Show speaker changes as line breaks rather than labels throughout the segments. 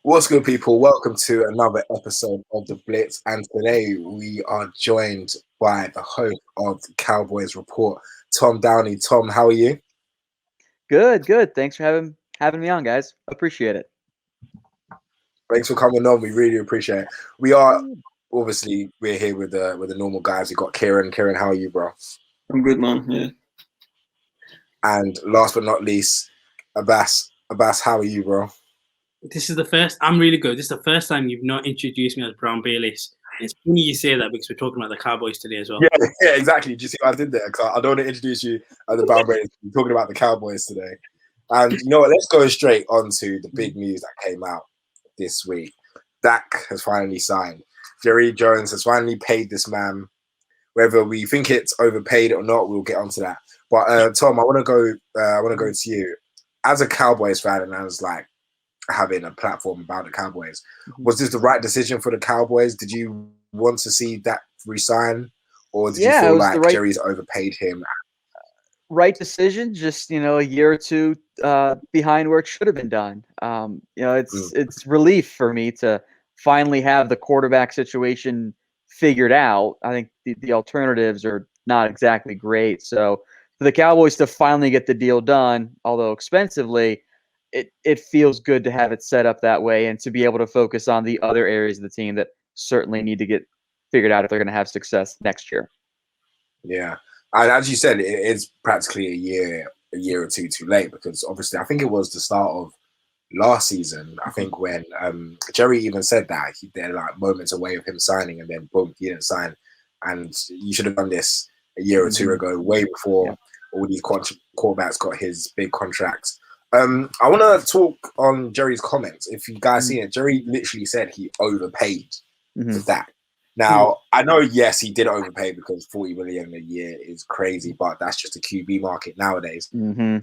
What's good, people? Welcome to another episode of the Blitz, and today we are joined by the host of the Cowboys Report, Tom Downey. Tom, how are you?
Good. Thanks for having me on, guys. Appreciate it.
Thanks for coming on. We really appreciate it. We're here with the normal guys. We got Kieran. Kieran, how are you, bro?
I'm good, man. Yeah.
And last but not least, Abbas. Abbas, how are you, bro?
I'm really good. This is the first time you've not introduced me as Brown Bayliss. It's funny you say that because we're talking about the Cowboys today as well.
Yeah, exactly. Do you see what I did there? Because I don't want to introduce you as the Brown Bayliss. We're talking about the Cowboys today. And you know what? Let's go straight on to the big news that came out this week. Dak has finally signed. Jerry Jones has finally paid this man. Whether we think it's overpaid or not, we'll get onto that. But Tom, I want to go to you as a Cowboys fan, and as like having a platform about the Cowboys. Was this the right decision for the Cowboys? Did you want to see Dak resign, or did you feel like Jerry's overpaid him?
Right decision, just a year or two behind where it should have been done. It's relief for me to finally have the quarterback situation figured out. I think the alternatives are not exactly great. So for the Cowboys to finally get the deal done, although expensively, it feels good to have it set up that way and to be able to focus on the other areas of the team that certainly need to get figured out if they're going to have success next year.
Yeah. And as you said, it is practically a year or two too late, because obviously I think it was the start of last season. I think when Jerry even said that they're like moments away of him signing, and then boom, he didn't sign. And you should have done this a year or two ago, way before all these quarterbacks got his big contracts. I want to talk on Jerry's comments. If you guys seen it, Jerry literally said he overpaid for Dak. Now, I know, yes, he did overpay because $40 million a year is crazy, but that's just a QB market nowadays. Do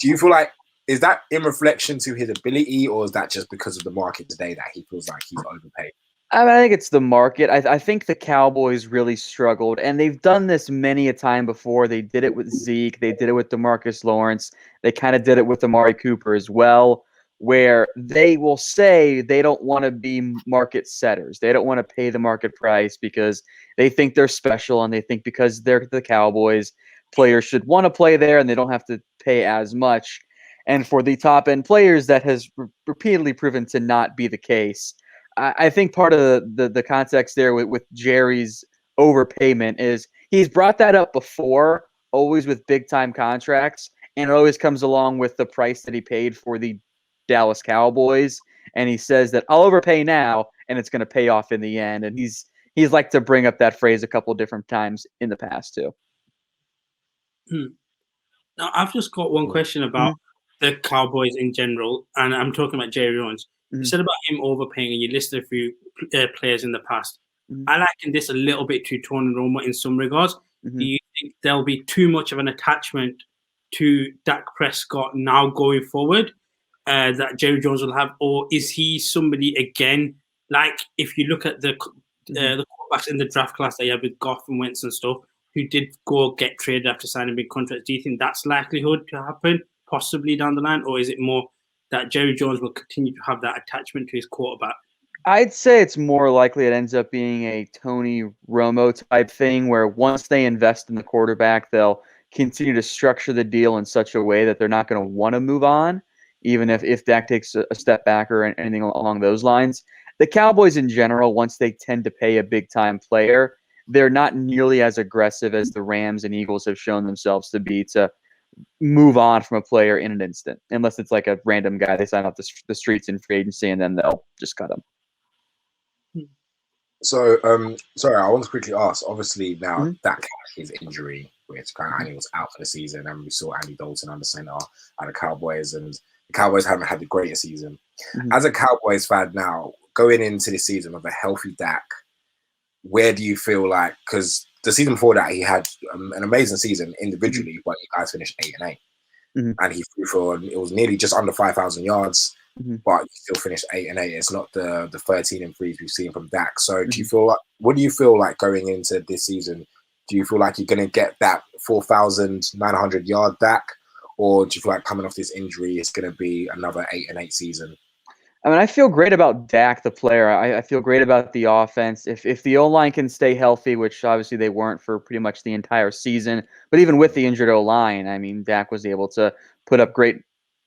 you feel like, is that in reflection to his ability, or is that just because of the market today that he feels like he's overpaid?
I think it's the market. I think the Cowboys really struggled, and they've done this many a time before. They did it with Zeke. They did it with DeMarcus Lawrence. They kind of did it with Amari Cooper as well, where they will say they don't want to be market setters. They don't want to pay the market price because they think they're special, and they think because they're the Cowboys, players should want to play there and they don't have to pay as much. And for the top-end players, that has repeatedly proven to not be the case. I think part of the context there with Jerry's overpayment is he's brought that up before, always with big-time contracts, and it always comes along with the price that he paid for the Dallas Cowboys, and he says that I'll overpay now and it's going to pay off in the end. And he's liked to bring up that phrase a couple of different times in the past too.
Now, I've just got one question about the Cowboys in general, and I'm talking about Jerry Jones. You said about him overpaying, and you listed a few players in the past. I liken this a little bit to Tony Romo in some regards. Do you think there'll be too much of an attachment to Dak Prescott now going forward that Jerry Jones will have, or is he somebody again, like if you look at the quarterbacks in the draft class that you have with Goff and Wentz and stuff, who did go get traded after signing big contracts? Do you think that's likelihood to happen possibly down the line, or is it more that Jerry Jones will continue to have that attachment to his quarterback?
I'd say it's more likely it ends up being a Tony Romo type thing, where once they invest in the quarterback, they'll continue to structure the deal in such a way that they're not going to want to move on, even if Dak takes a step back or anything along those lines. The Cowboys in general, once they tend to pay a big-time player, they're not nearly as aggressive as the Rams and Eagles have shown themselves to be to move on from a player in an instant, unless it's like a random guy they sign off the streets in free agency and then they'll just cut him.
So, sorry, I want to quickly ask. Obviously, now Dak had his injury, which kind of was out for the season, and we saw Andy Dalton under center at the Cowboys, and the Cowboys haven't had the greatest season. As a Cowboys fan now, going into this season with a healthy Dak, where do you feel like, because the season before that he had an amazing season individually, but you guys finished 8-8, and he threw for, it was nearly just under 5,000 yards. But you still finished 8-8. It's not the 13-3s we've seen from Dak. So do you feel like, what do you feel like going into this season? Do you feel like you're going to get that 4,900 yard Dak, or do you feel like coming off this injury it's going to be another 8-8 season?
I mean, I feel great about Dak, the player. I feel great about the offense. If the O-line can stay healthy, which obviously they weren't for pretty much the entire season, but even with the injured O-line, I mean, Dak was able to put up great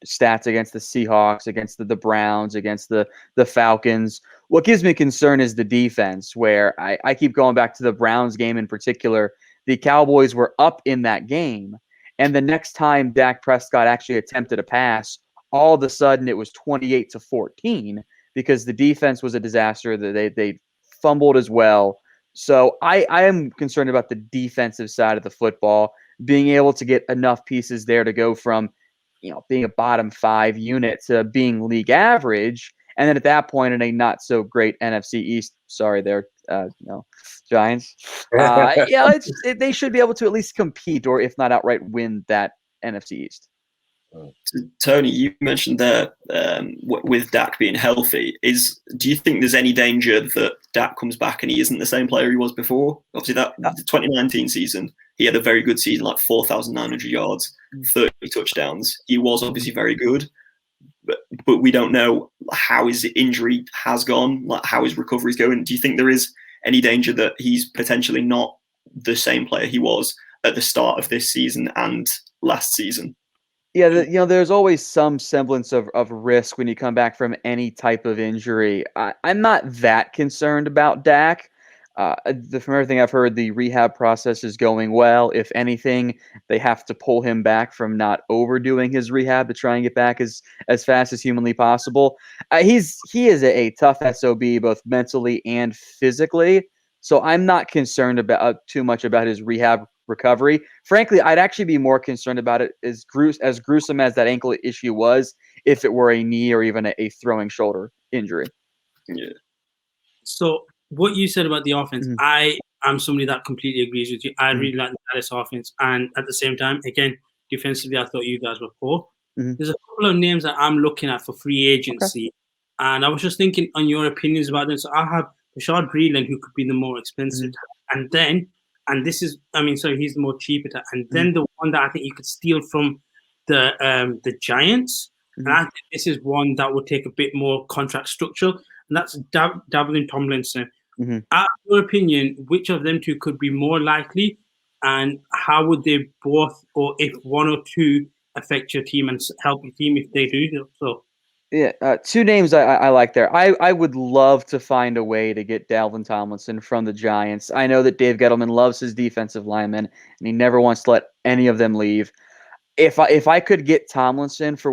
stats against the Seahawks, against the Browns, against the Falcons. What gives me concern is the defense, where I keep going back to the Browns game in particular. The Cowboys were up in that game, and the next time Dak Prescott actually attempted a pass, all of a sudden it was 28-14 because the defense was a disaster. They fumbled as well. So I am concerned about the defensive side of the football, being able to get enough pieces there to go from, being a bottom 5 unit to being league average. And then at that point, in a not so great NFC East, sorry there, Giants. They should be able to at least compete, or if not outright win that NFC East.
Tony, you mentioned there with Dak being healthy. Do you think there's any danger that Dak comes back and he isn't the same player he was before? Obviously, the 2019 season, he had a very good season, like 4,900 yards, 30 touchdowns. He was obviously very good, but we don't know how his injury has gone, like how his recovery is going. Do you think there is any danger that he's potentially not the same player he was at the start of this season and last season?
Yeah, there's always some semblance of risk when you come back from any type of injury. I'm not that concerned about Dak. From everything I've heard, the rehab process is going well. If anything, they have to pull him back from not overdoing his rehab to try and get back as fast as humanly possible. He is a tough SOB, both mentally and physically. So I'm not concerned about too much about his rehab recovery. Frankly, I'd actually be more concerned about it as gruesome as that ankle issue was, if it were a knee or even a throwing shoulder injury.
Yeah.
So what you said about the offense, I am somebody that completely agrees with you. I really like the Dallas offense, and at the same time, again, defensively, I thought you guys were poor. There's a couple of names that I'm looking at for free agency, and I was just thinking on your opinions about them. So I have Rashad Breeland, who could be the more expensive, and then. And this is, he's the more cheaper. And then the one that I think you could steal from the Giants, and I think this is one that would take a bit more contract structure, and that's Dalvin Tomlinson. Out of your opinion, which of them two could be more likely, and how would they both, or if one or two, affect your team and help your team if they do so?
Yeah, two names I like there. I would love to find a way to get Dalvin Tomlinson from the Giants. I know that Dave Gettleman loves his defensive linemen, and he never wants to let any of them leave. If I could get Tomlinson for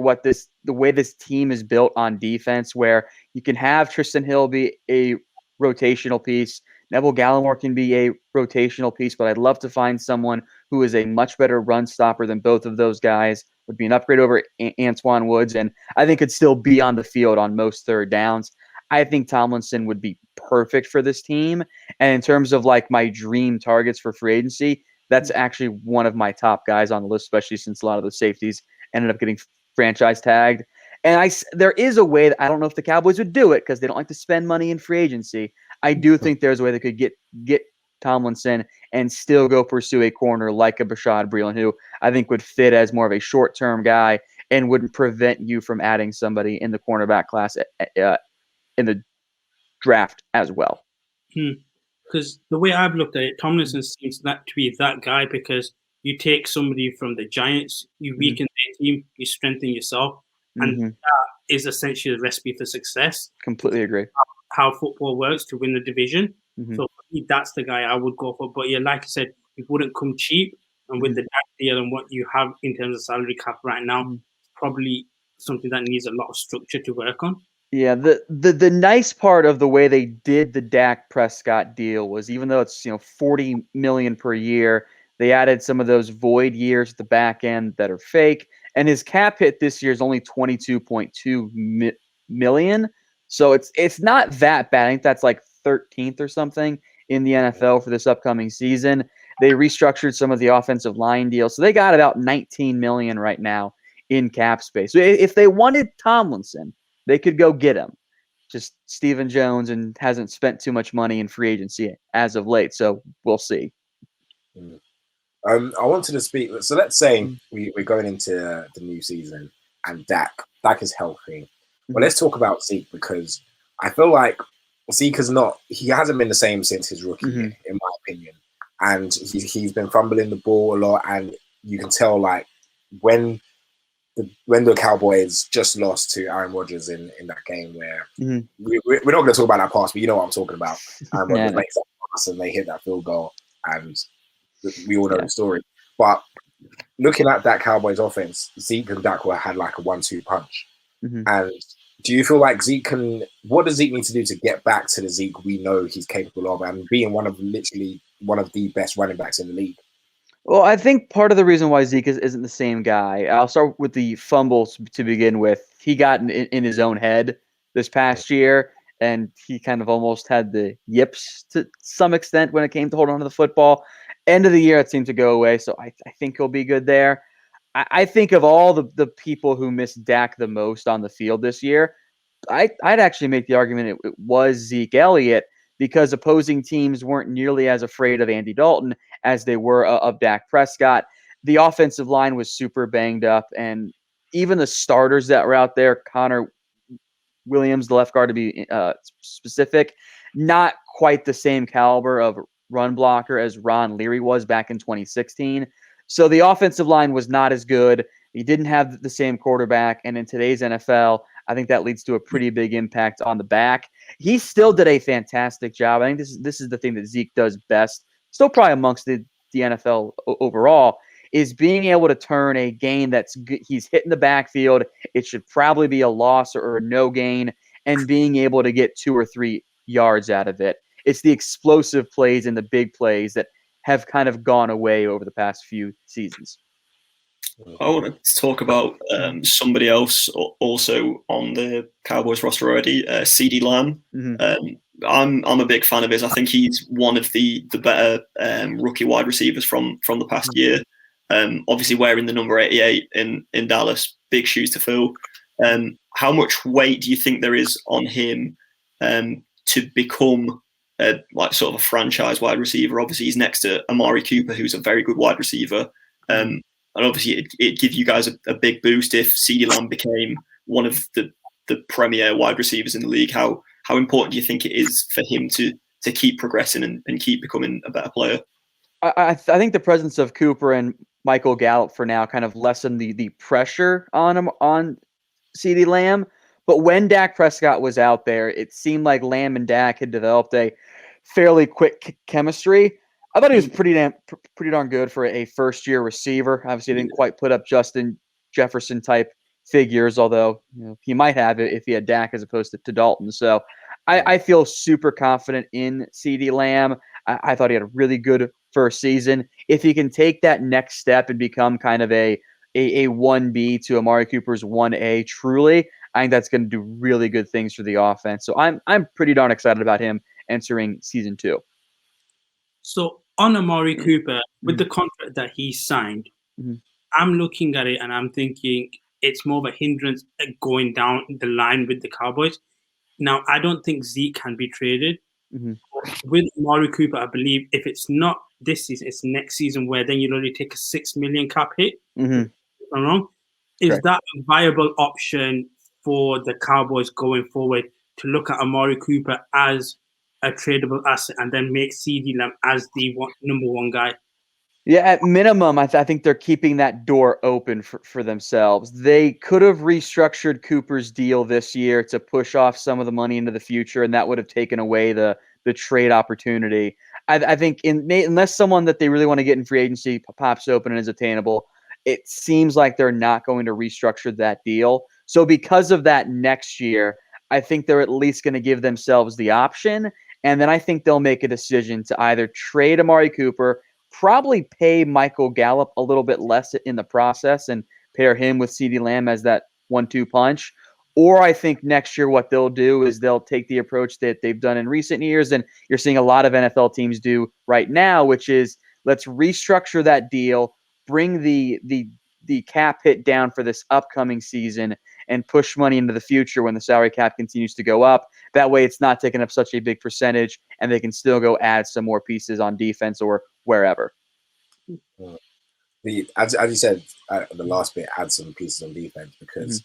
the way this team is built on defense, where you can have Tristan Hill be a rotational piece, Neville Gallimore can be a rotational piece, but I'd love to find someone who is a much better run stopper than both of those guys. Would be an upgrade over Antoine Woods, and I think could still be on the field on most third downs. I think Tomlinson would be perfect for this team. And in terms of like my dream targets for free agency, that's actually one of my top guys on the list, especially since a lot of the safeties ended up getting franchise tagged. And there is a way that I don't know if the Cowboys would do it because they don't like to spend money in free agency. I do think there's a way they could get Tomlinson and still go pursue a corner like a Rashad Breeland, who I think would fit as more of a short-term guy and wouldn't prevent you from adding somebody in the cornerback class in the draft as well.
Because the way I've looked at it, Tomlinson seems to be that guy, because you take somebody from the Giants, you weaken their team, you strengthen yourself, and that is essentially the recipe for success.
Completely agree.
How football works to win the division. So for me, that's the guy I would go for. But yeah, like I said, it wouldn't come cheap. And with the Dak deal and what you have in terms of salary cap right now, it's probably something that needs a lot of structure to work on.
Yeah, the nice part of the way they did the Dak Prescott deal was, even though it's $40 million per year, they added some of those void years at the back end that are fake, and his cap hit this year is only $22.2 million. So it's not that bad. I think that's like 13th or something in the NFL for this upcoming season. They restructured some of the offensive line deals, so they got about $19 million right now in cap space. So if they wanted Tomlinson, they could go get him. Just Stephen Jones and hasn't spent too much money in free agency as of late, so we'll see.
I wanted to speak. So let's say we're going into the new season and Dak is healthy. Well, let's talk about Zeke, because I feel like Zeke he hasn't been the same since his rookie year, in my opinion. And he's been fumbling the ball a lot, and you can tell, like, when the Cowboys just lost to Aaron Rodgers in that game, where we're not going to talk about that pass, but you know what I'm talking about. Aaron Rodgers makes that pass and they hit that field goal, and we all know the story. But looking at that Cowboys offense, Zeke and Dak had like a 1-2 punch. And do you feel like what does Zeke need to do to get back to the Zeke we know he's capable of, and being one of the best running backs in the league?
Well, I think part of the reason why Zeke isn't the same guy, I'll start with the fumbles to begin with. He got in his own head this past year, and he kind of almost had the yips to some extent when it came to holding on to the football. End of the year, it seemed to go away, so I think he'll be good there. I think of all the people who missed Dak the most on the field this year, I'd actually make the argument it was Zeke Elliott, because opposing teams weren't nearly as afraid of Andy Dalton as they were of Dak Prescott. The offensive line was super banged up, and even the starters that were out there, Connor Williams, the left guard to be specific, not quite the same caliber of run blocker as Ron Leary was back in 2016. So the offensive line was not as good. He didn't have the same quarterback, and in today's NFL, I think that leads to a pretty big impact on the back. He still did a fantastic job. I think this is the thing that Zeke does best, still probably amongst the NFL overall, is being able to turn a gain he's hitting the backfield. It should probably be a loss or a no gain, and being able to get 2 or 3 yards out of it. It's the explosive plays and the big plays that have kind of gone away over the past few seasons.
I want to talk about somebody else also on the Cowboys roster already, CeeDee Lamb. I'm a big fan of his. I think he's one of the better rookie wide receivers from the past year. Obviously wearing the number 88 in Dallas, big shoes to fill. How much weight do you think there is on him to become like sort of a franchise wide receiver? Obviously he's next to Amari Cooper, who's a very good wide receiver. And obviously, it'd give you guys a big boost if CeeDee Lamb became one of the premier wide receivers in the league. How important do you think it is for him to keep progressing and keep becoming a better player?
I think the presence of Cooper and Michael Gallup for now kind of lessened the pressure on CeeDee Lamb. But when Dak Prescott was out there, it seemed like Lamb and Dak had developed a fairly quick chemistry. I thought he was pretty darn good for a first-year receiver. Obviously, he didn't quite put up Justin Jefferson-type figures, although he might have it if he had Dak as opposed to Dalton. So I feel super confident in CeeDee Lamb. I thought he had a really good first season. If he can take that next step and become kind of a 1B to Amari Cooper's 1A truly, I think that's going to do really good things for the offense. So I'm pretty darn excited about him entering season 2.
So on Amari Cooper, with the contract that he signed, I'm looking at it and I'm thinking it's more of a hindrance going down the line with the Cowboys. Now, I don't think Zeke can be traded. With Amari Cooper, I believe if it's not this season, it's next season, where then you'll only take a $6 million cap hit. If I'm wrong. Is that a viable option for the Cowboys going forward, to look at Amari Cooper as a tradable asset and then make CeeDee Lamb as the number 1 guy?
Yeah, at minimum, I think they're keeping that door open for themselves. They could have restructured Cooper's deal this year to push off some of the money into the future, and that would have taken away the trade opportunity. I think unless someone that they really want to get in free agency pops open and is attainable, it seems like they're not going to restructure that deal. So because of that, next year, I think they're at least going to give themselves the option, and then I think they'll make a decision to either trade Amari Cooper, probably pay Michael Gallup a little bit less in the process and pair him with CeeDee Lamb as that 1-2 punch. Or I think next year what they'll do is they'll take the approach that they've done in recent years, and you're seeing a lot of NFL teams do right now, which is let's restructure that deal, bring the cap hit down for this upcoming season, and push money into the future when the salary cap continues to go up. That way it's not taking up such a big percentage, and they can still go add some more pieces on defense or wherever.
As you said, the last bit, add some pieces on defense, because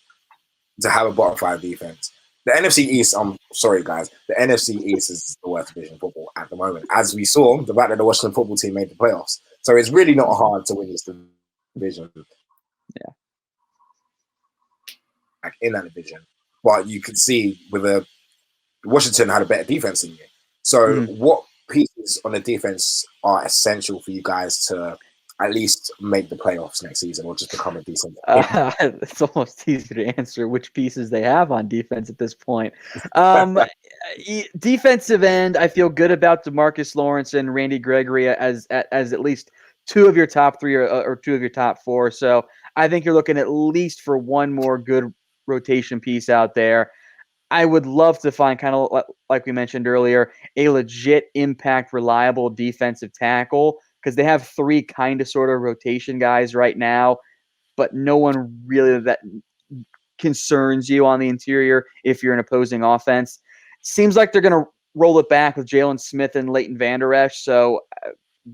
to have a bottom 5 defense. The NFC East, I'm sorry, guys, the NFC East is the worst division of football at the moment. As we saw, the fact that the Washington football team made the playoffs. So it's really not hard to win this division.
Yeah.
Like in that division. But you could see with Washington had a better defense than you. So what pieces on the defense are essential for you guys to at least make the playoffs next season or just become a decent team?
It's almost easy to answer which pieces they have on defense at this point. Defensive end, I feel good about DeMarcus Lawrence and Randy Gregory as at least 2 of your top 3 or 2 of your top 4. So I think you're looking at least for one more good rotation piece out there. I would love to find, kind of like we mentioned earlier, a legit impact, reliable defensive tackle, because they have 3 kind of sort of rotation guys right now, but no one really that concerns you on the interior if you're an opposing offense. Seems like they're going to roll it back with Jalen Smith and Leighton Vander Esch, so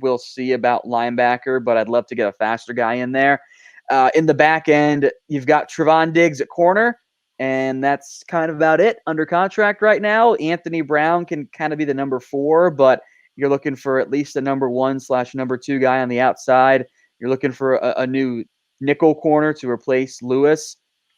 we'll see about linebacker, but I'd love to get a faster guy in there. In the back end, you've got Trevon Diggs at corner, and that's kind of about it under contract right now. Anthony Brown can kind of be the number 4, but you're looking for at least a number 1/number 2 guy on the outside. You're looking for a new nickel corner to replace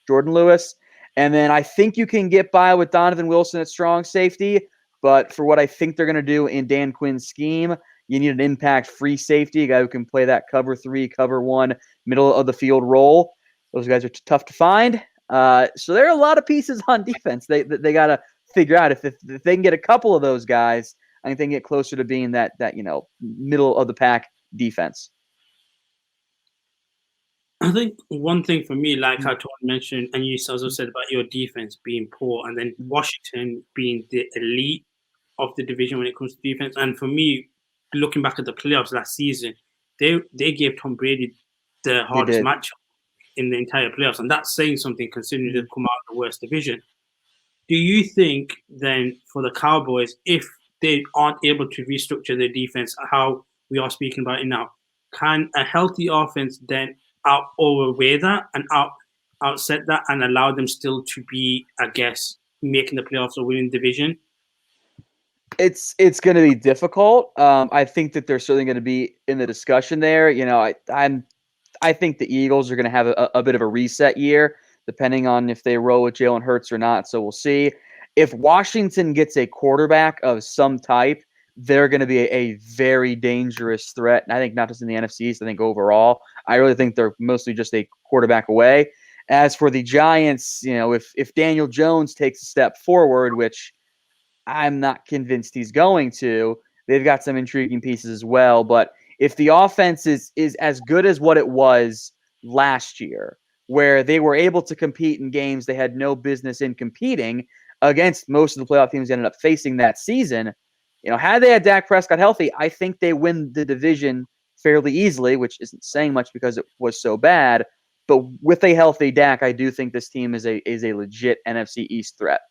Jordan Lewis. And then I think you can get by with Donovan Wilson at strong safety, but for what I think they're going to do in Dan Quinn's scheme, you need an impact free safety, a guy who can play that cover 3, cover 1, middle of the field role. Those guys are tough to find. So there are a lot of pieces on defense. They got to figure out if they can get a couple of those guys, I think they can get closer to being that middle of the pack defense.
I think one thing for me, like how Tony mentioned, and you also said about your defense being poor, and then Washington being the elite of the division when it comes to defense. And for me, looking back at the playoffs last season, they gave Tom Brady the hardest match in the entire playoffs, and that's saying something considering they've come out of the worst division. Do you think then for the Cowboys, if they aren't able to restructure their defense, how we are speaking about it now, can a healthy offense then outweigh that and outset that and allow them still to be, I guess, making the playoffs or winning the division?
It's going to be difficult. I think that they're certainly going to be in the discussion there. I think the Eagles are going to have a bit of a reset year, depending on if they roll with Jalen Hurts or not. So we'll see. If Washington gets a quarterback of some type, they're going to be a very dangerous threat. And I think not just in the NFC East, I think overall. I really think they're mostly just a quarterback away. As for the Giants, if Daniel Jones takes a step forward, which I'm not convinced he's going to, they've got some intriguing pieces as well. But if the offense is as good as what it was last year, where they were able to compete in games they had no business in competing against most of the playoff teams they ended up facing that season, had they had Dak Prescott healthy, I think they win the division fairly easily, which isn't saying much because it was so bad. But with a healthy Dak, I do think this team is a legit NFC East threat.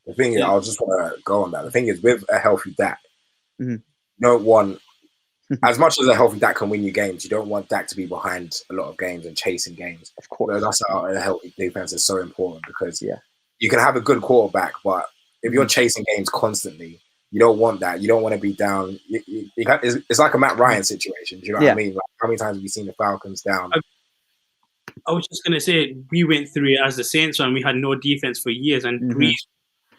The thing is, I just want to go on that. The thing is, with a healthy Dak, you don't want, as much as a healthy Dak can win you games, you don't want Dak to be behind a lot of games and chasing games.
Of course.
That's how a healthy defense is so important, because you can have a good quarterback, but if you're chasing games constantly, you don't want that. You don't want to be down. It's like a Matt Ryan situation. Do you know what I mean? Like, how many times have you seen the Falcons down?
I was just going to say, we went through it as the Saints when we had no defense for years, and Breeze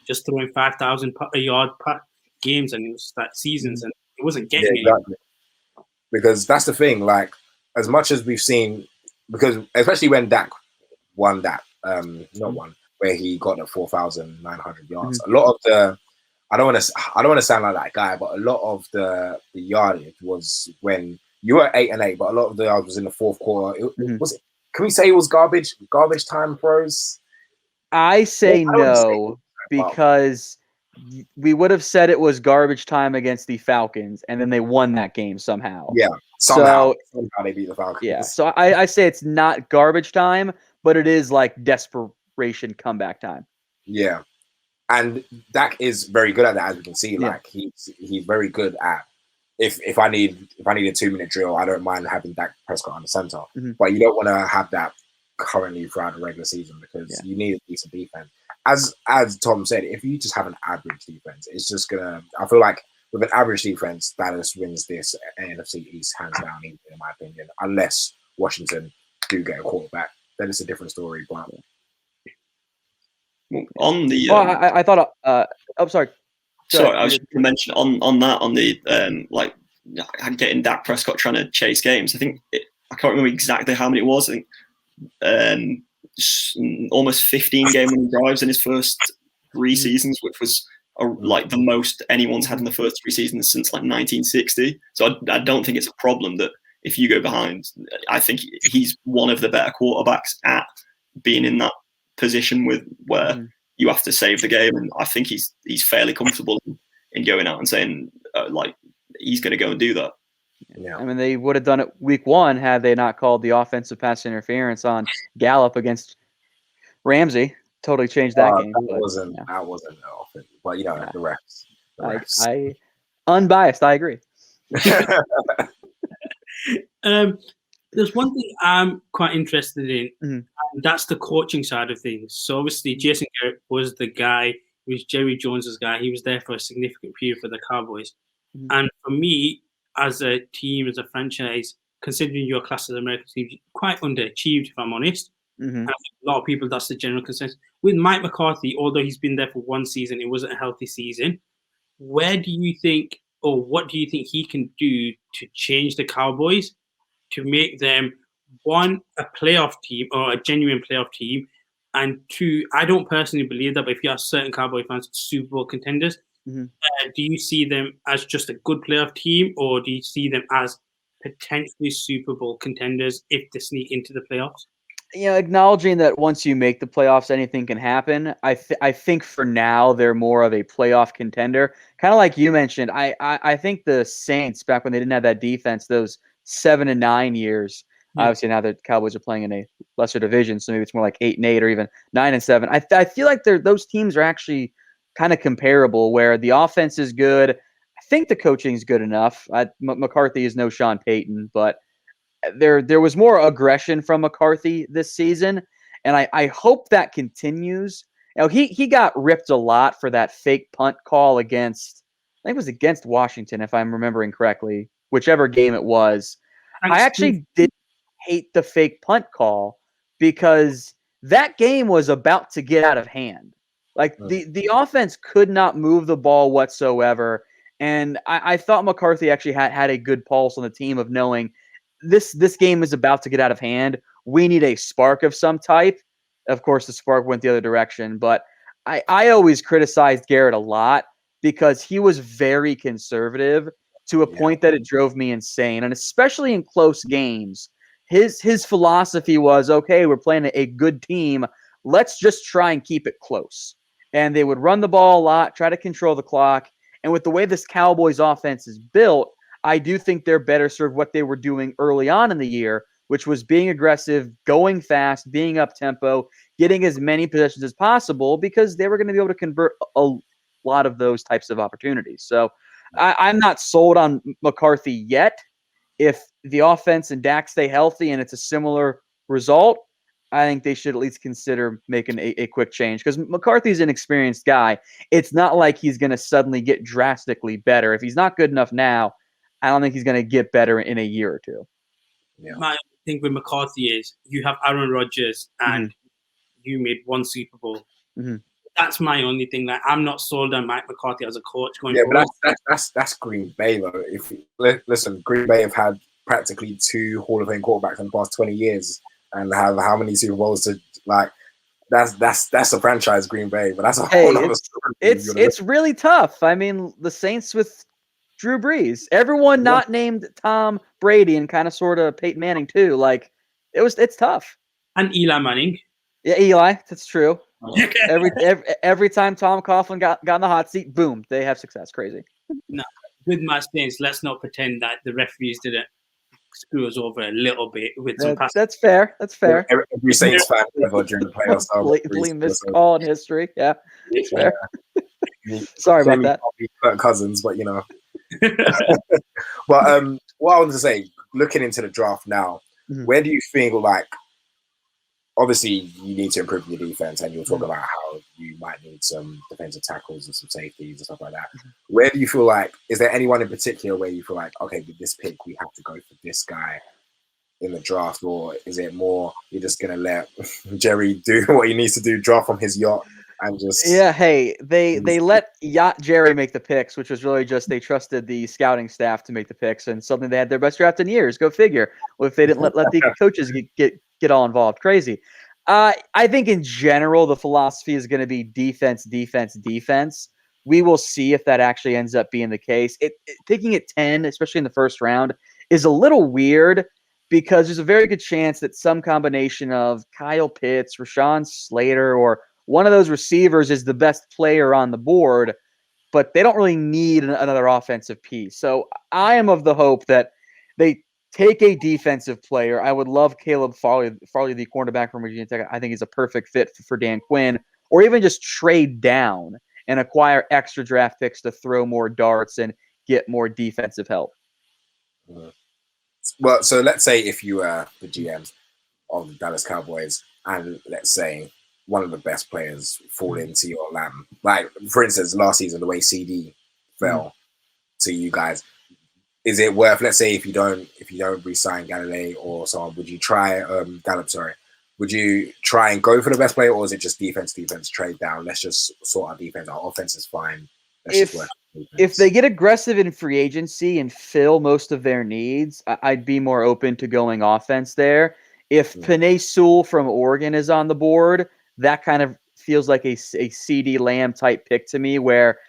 just throwing 5,000 yard games, and it was that seasons, and it wasn't getting
exactly. Because that's the thing. Like, as much as we've seen, because especially when Dak won that, where he got the 4,900 yards. A lot of the, I don't want to sound like that guy, but a lot of the yardage was when you were 8-8, but a lot of the yards was in the fourth quarter. Was it? Can we say it was garbage time throws?
I say no, because we would have said it was garbage time against the Falcons, and then they won that game somehow.
Yeah, somehow they beat the Falcons.
Yeah, so I say it's not garbage time, but it is like desperation comeback time.
Yeah, and Dak is very good at that, as we can see. Like he's very good at, if I need a 2-minute drill, I don't mind having Dak Prescott on the center. But you don't want to have that currently throughout the regular season because you need a decent defense. As Tom said, if you just have an average defense, it's just gonna. I feel like with an average defense, Dallas wins this NFC East hands down, in my opinion. Unless Washington do get a quarterback, then it's a different story. But
on the,
I thought. Oh, sorry.
Sorry, I was just going to mention on the like getting Dak Prescott trying to chase games. I think I can't remember exactly how many it was. I think almost 15 game-winning drives in his first 3 seasons, which was like the most anyone's had in the first 3 seasons since like 1960. So I don't think it's a problem that if you go behind. I think he's one of the better quarterbacks at being in that position where you have to save the game, and I think he's fairly comfortable in going out and saying like he's going to go and do that.
Yeah. I mean, they would have done it week 1 had they not called the offensive pass interference on Gallup against Ramsey. Totally changed that game.
That wasn't offensive, but the refs.
I unbiased. I agree.
There's one thing I'm quite interested in, and that's the coaching side of things. So obviously, Jason Garrett was the guy, he was Jerry Jones's guy. He was there for a significant period for the Cowboys. And for me, as a team, as a franchise, considering your class as American team, quite underachieved, if I'm honest. And I think a lot of people, that's the general consensus. With Mike McCarthy, although he's been there for 1 season, it wasn't a healthy season. Where do you think, or what do you think he can do to change the Cowboys to make them, 1, a playoff team or a genuine playoff team, and 2, I don't personally believe that, but if you have certain Cowboy fans, Super Bowl contenders, do you see them as just a good playoff team, or do you see them as potentially Super Bowl contenders if they sneak into the playoffs?
Acknowledging that once you make the playoffs, anything can happen. I think for now they're more of a playoff contender. Kind of like you mentioned, I think the Saints, back when they didn't have that defense, those 7 and 9 years. Obviously, now the Cowboys are playing in a lesser division, so maybe it's more like 8 and 8 or even 9 and 7. I feel like those teams are actually kind of comparable, where the offense is good. I think the coaching is good enough. McCarthy is no Sean Payton, but there was more aggression from McCarthy this season, and I hope that continues. He got ripped a lot for that fake punt call against, I think it was against Washington, if I'm remembering correctly, whichever game it was. I actually didn't hate the fake punt call because that game was about to get out of hand. Like the offense could not move the ball whatsoever, and I thought McCarthy actually had a good pulse on the team of knowing this game is about to get out of hand. We need a spark of some type. Of course, the spark went the other direction, but I always criticized Garrett a lot because he was very conservative to a point that it drove me insane. And especially in close games, his philosophy was, okay, we're playing a good team. Let's just try and keep it close. And they would run the ball a lot, try to control the clock. And with the way this Cowboys offense is built, I do think they're better served what they were doing early on in the year, which was being aggressive, going fast, being up-tempo, getting as many possessions as possible, because they were going to be able to convert a lot of those types of opportunities. So I'm not sold on McCarthy yet. If the offense and Dak stay healthy and it's a similar result, I think they should at least consider making a quick change, because McCarthy's an experienced guy. It's not like he's going to suddenly get drastically better. If he's not good enough now, I don't think he's going to get better in a year or two.
My thing with McCarthy is you have Aaron Rodgers and you made 1 Super Bowl. That's my only thing. Like, I'm not sold on Mike McCarthy as a coach going forward.
But that's Green Bay though. Listen, Green Bay have had practically 2 Hall of Fame quarterbacks in the past 20 years, and have how many Super Bowls to like. That's a franchise, Green Bay, but that's a whole other story.
It's really tough. I mean, the Saints with Drew Brees, everyone not named Tom Brady, and kind of sort of Peyton Manning too. Like it's tough.
And Eli Manning.
Yeah, Eli, that's true. Every time Tom Coughlin got in the hot seat, boom, they have success. Crazy.
No, with my stance, let's not pretend that the referees didn't screw us over a little bit with some passes.
That's fair. That's fair.
Every Saints fan ever during the playoffs.
Completely missed call in history. Yeah, it's fair. Sorry about that.
Kirk Cousins, but But what I wanted to say, looking into the draft now, where do you think, like, obviously you need to improve your defense, and you'll talk
Mm.
about how you might need some defensive tackles and some safeties and stuff like that. Where do you feel like, is there anyone in particular where you feel like, okay, with this pick we have to go for this guy in the draft, or is it more you're just gonna let Jerry do what he needs to do, draft from his yacht, and just
Hey, they let Yacht Jerry make the picks, which was really just they trusted the scouting staff to make the picks, and something they had their best draft in years. Go figure. Well, if they didn't let the coaches get all involved, crazy. I think in general the philosophy is going to be defense, defense, defense. We will see if that actually ends up being the case. Picking at 10, especially in the first round, is a little weird because there's a very good chance that some combination of Kyle Pitts, Rashawn Slater, or one of those receivers is the best player on the board, but they don't really need another offensive piece. So I am of the hope that they take a defensive player. I would love Caleb Farley, the cornerback from Virginia Tech. I think he's a perfect fit for Dan Quinn, or even just trade down and acquire extra draft picks to throw more darts and get more defensive help.
Well, so let's say if you were the GMs of the Dallas Cowboys, and let's say one of the best players fall into your lap, like for instance, last season the way CD fell to you guys, is it worth? Let's say if you don't re-sign Galilei or someone, would you try Gallup? Sorry, would you try and go for the best player, or is it just defense, trade down? Let's just sort our defense. Our offense is fine.
If they get aggressive in free agency and fill most of their needs, I'd be more open to going offense there. If Penei Sewell from Oregon is on the board, that kind of feels like a CD Lamb type pick to me, where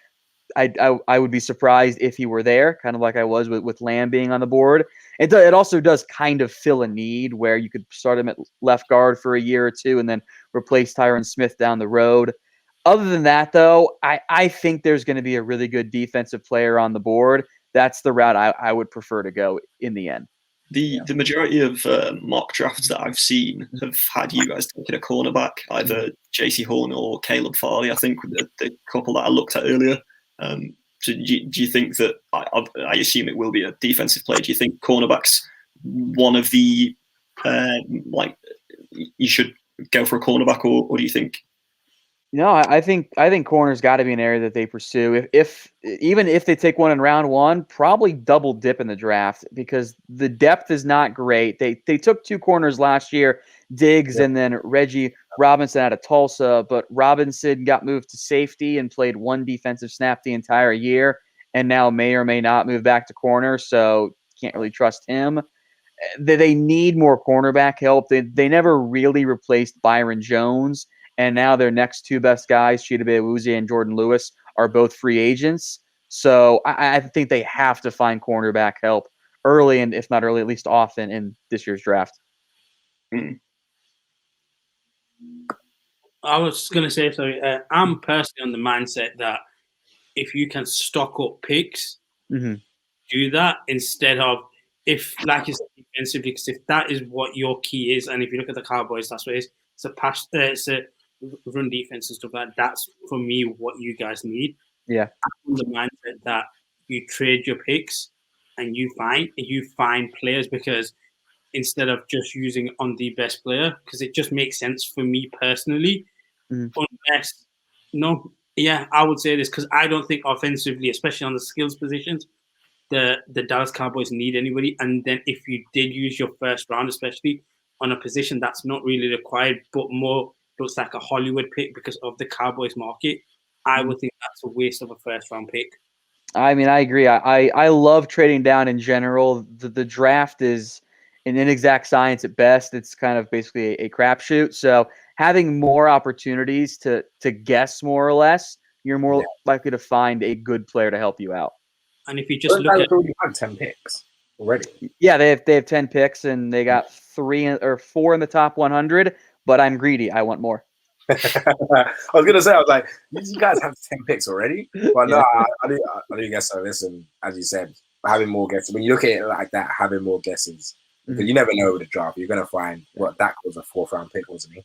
I would be surprised if he were there, kind of like I was with Lamb being on the board. It also does kind of fill a need where you could start him at left guard for a year or two and then replace Tyron Smith down the road. Other than that, though, I think there's going to be a really good defensive player on the board. That's the route I would prefer to go in the end.
The majority of mock drafts that I've seen have had you guys taking a cornerback, either J.C. Horn or Caleb Farley, I think, the couple that I looked at earlier. So do you think that, I assume it will be a defensive play, do you think cornerback's one of the, you should go for a cornerback, or do you think?
No, I think corner's got to be an area that they pursue. Even if they take one in round one, probably double dip in the draft because the depth is not great. They took two corners last year, Diggs and then Reggie Robinson out of Tulsa, but Robinson got moved to safety and played one defensive snap the entire year, and now may or may not move back to corner, so can't really trust him. They need more cornerback help. They never really replaced Byron Jones. And now their next two best guys, Chidobe Awuzie and Jordan Lewis, are both free agents. So I think they have to find cornerback help early, and if not early, at least often in this year's draft.
I was going to say, sorry, I'm personally on the mindset that if you can stock up picks, do that instead of, if, like you said, defensively, because if that is what your key is, and if you look at the Cowboys, that's what it is. It's a run defense and stuff like that. That's for me what you guys need.
Yeah,
I'm the mindset that you trade your picks and you find players, because instead of just using on the best player, because it just makes sense for me personally. Unless, I would say this because I don't think offensively, especially on the skills positions, the Dallas Cowboys need anybody. And then if you did use your first round, especially on a position that's not really required, but more looks like a Hollywood pick because of the Cowboys market, I would think that's a waste of a first round pick.
I mean, I agree. I love trading down in general. The draft is an inexact science at best. It's kind of basically a crapshoot. So having more opportunities to guess more or less, you're more likely to find a good player to help you out.
And if you just look at,
already had 10 picks already.
Yeah, they have 10 picks and they got 3 or 4 in the top 100. But I'm greedy. I want more.
I was gonna say, I was like, you guys have 10 picks already, but no, I do guess so. Listen, as you said, having more guesses. When you look at it like that, having more guesses, because you never know with the draft. You're gonna find Dak was a 4th round pick, wasn't he?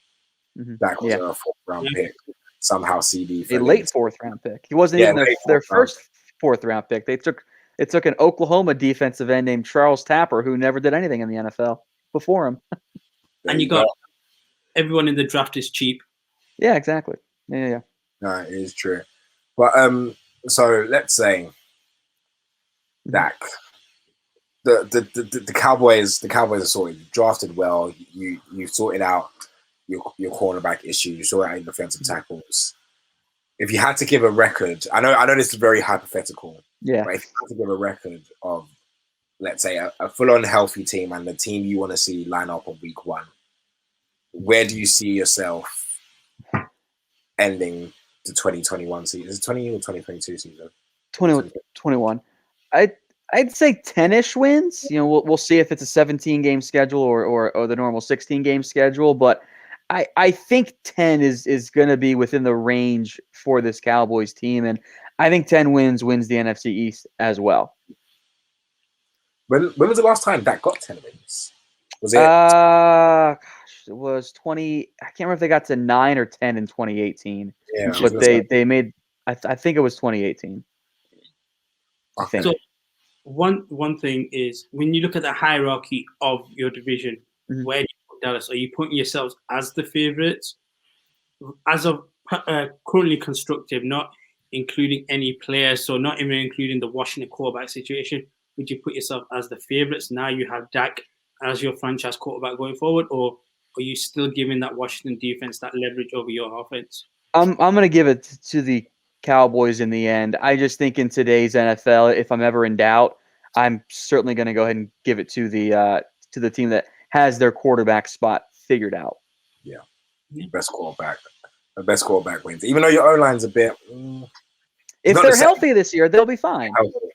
Dak was a 4th round pick. Somehow CD
a late 4th round pick. He wasn't even their first 4th round pick. They took an Oklahoma defensive end named Charles Tapper, who never did anything in the NFL before him.
And you got everyone in the draft is cheap.
Yeah, exactly. Yeah.
No, it is true. But so let's say Dak, the Cowboys are sorted. You drafted well. You sorted out your cornerback issue. You sorted out your defensive tackles. If you had to give a record, I know this is very hypothetical.
Yeah.
But if you had to give a record of, let's say, a full-on healthy team and the team you want to see line up on week 1, where do you see yourself ending the 2021 season? Is it 20 or 2022 season?
2021. I'd say 10-ish wins. You know, we'll see if it's a 17-game schedule or the normal 16-game schedule, but I think 10 is going to be within the range for this Cowboys team, and I think 10 wins the NFC East as well.
When was the last time Dak got 10 wins? Was it?
Gosh, it was 20. I can't remember if they got to 9 or 10 in 2018.
Yeah,
but they made. I think it was 2018. I think.
So one thing is when you look at the hierarchy of your division, where do you put Dallas? Are you putting yourselves as the favorites? As of currently constructive, not including any players, so not even including the Washington quarterback situation, would you put yourself as the favorites? Now you have Dak as your franchise quarterback going forward, or are you still giving that Washington defense that leverage over your offense?
I'm going to give it to the Cowboys in the end. I just think in today's NFL, if I'm ever in doubt, I'm certainly going to go ahead and give it to the team that has their quarterback spot figured out.
Yeah. The best quarterback wins. Even though your O-line's a bit.
If they're healthy this year, they'll be fine.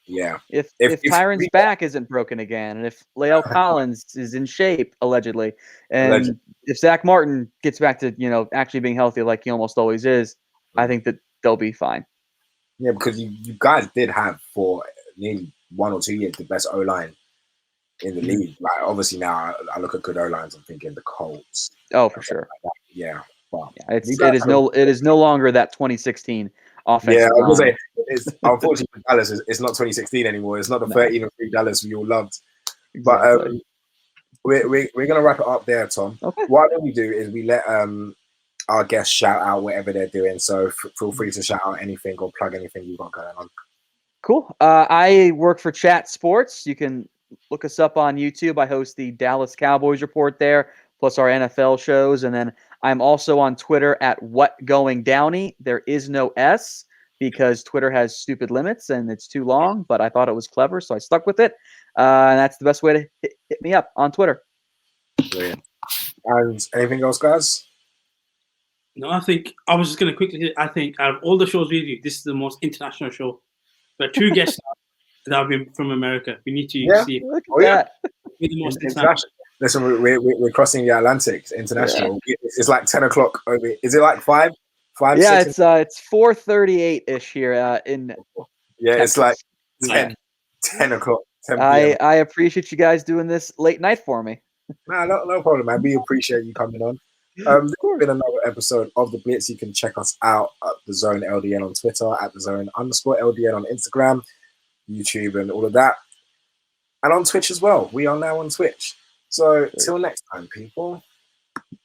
Yeah.
If Tyron's back isn't broken again, and if La'el Collins is in shape, allegedly, and if Zach Martin gets back to actually being healthy like he almost always is, I think that they'll be fine.
Yeah, because you guys did have for nearly 1 or 2 years the best O-line in the league. Like obviously now I look at good O-lines, I'm thinking the Colts.
Oh, for sure.
Like yeah. But
it is no longer that 2016 offensive
line. I was
line.
It's unfortunately for Dallas, it's not 2016 anymore. It's not the 13-3 Dallas we all loved.
Exactly.
But we're gonna wrap it up there, Tom.
Okay.
What we do is we let our guests shout out whatever they're doing. So feel free to shout out anything or plug anything you've got going on.
Cool. I work for Chat Sports. You can look us up on YouTube. I host the Dallas Cowboys report there, plus our NFL shows. And then I'm also on Twitter at WhatGoingDowney. There is no S because Twitter has stupid limits and it's too long, but I thought it was clever, so I stuck with it. And that's the best way to hit me up on Twitter.
Brilliant. And anything else, guys?
No, I think I was just going to quickly say, I think out of all the shows we do, this is the most international show. But 2 guests that have been from America. We need to see.
Look at that.
We're the most international.
Listen, we're crossing the Atlantic. International. Yeah. It's like 10 o'clock over. Is it like 5? 5?
Yeah,
6?
it's 4:38-ish here in.
Yeah,
Texas.
It's like 10 o'clock. 10
I appreciate you guys doing this late night for me.
Nah, no problem, man. We appreciate you coming on. This has been another episode of The Blitz. You can check us out at the.zoneldn on Twitter, at the.zone_LDN on Instagram, YouTube, and all of that. And on Twitch as well. We are now on Twitch. So till next time, people.